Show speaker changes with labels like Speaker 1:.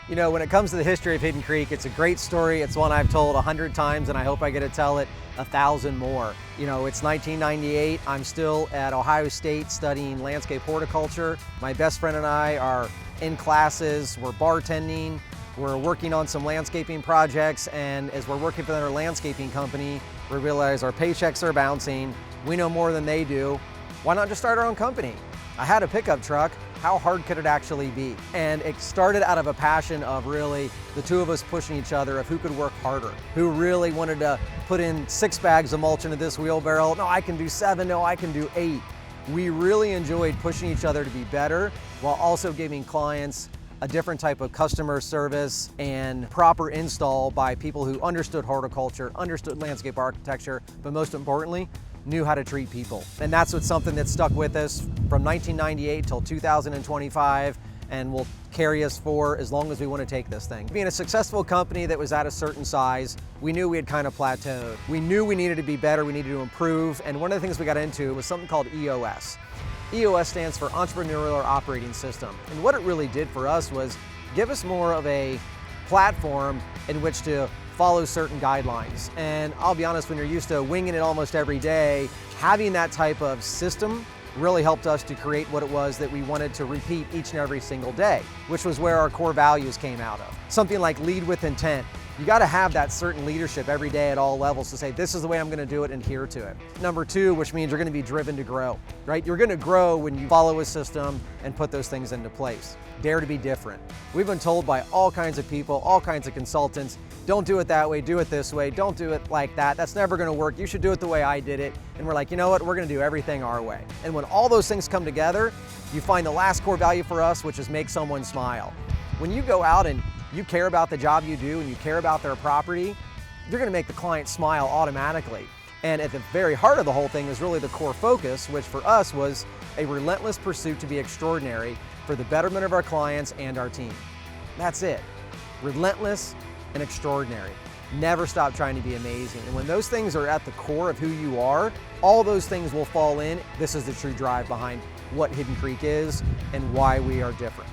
Speaker 1: You know, when it comes to the history of Hidden Creek, it's a great story. It's one I've told 100 times, and I hope I get to tell it 1,000 more. You know, it's 1998. I'm still at Ohio State studying landscape horticulture. My best friend and I are in classes, we're bartending, we're working on some landscaping projects, and as we're working for another landscaping company, we realize our paychecks are bouncing. We know more than they do. Why not just start our own company? I had a pickup truck. How hard could it actually be? And it started out of a passion of really the two of us pushing each other of who could work harder, who really wanted to put in 6 bags of mulch into this wheelbarrow. No, I can do 7, no, I can do 8. We really enjoyed pushing each other to be better while also giving clients a different type of customer service and proper install by people who understood horticulture, understood landscape architecture, but most importantly, knew how to treat people. And that's what's something that stuck with us from 1998 till 2025 and will carry us for as long as we want to take this thing. Being a successful company that was at a certain size, we knew we had kind of plateaued. We knew we needed to be better, we needed to improve, and one of the things we got into was something called EOS. EOS stands for Entrepreneurial Operating System. And what it really did for us was give us more of a platform in which to follow certain guidelines. And I'll be honest, when you're used to winging it almost every day, having that type of system really helped us to create what it was that we wanted to repeat each and every single day, which was where our core values came out of. Something like lead with intent. You got to have that certain leadership every day at all levels to say, this is the way I'm going to do it, and adhere to it. Number 2, which means you're going to be driven to grow, right? You're going to grow when you follow a system and put those things into place. Dare to be different. We've been told by all kinds of people, all kinds of consultants, don't do it that way, do it this way, don't do it like that, that's never going to work, you should do it the way I did it. And we're like, you know what, we're going to do everything our way. And when all those things come together, you find the last core value for us, which is make someone smile. When you go out and you care about the job you do and you care about their property, you're going to make the client smile automatically. And at the very heart of the whole thing is really the core focus, which for us was a relentless pursuit to be extraordinary for the betterment of our clients and our team. That's it. Relentless and extraordinary. Never stop trying to be amazing. And when those things are at the core of who you are, all those things will fall in. This is the true drive behind what Hidden Creek is and why we are different.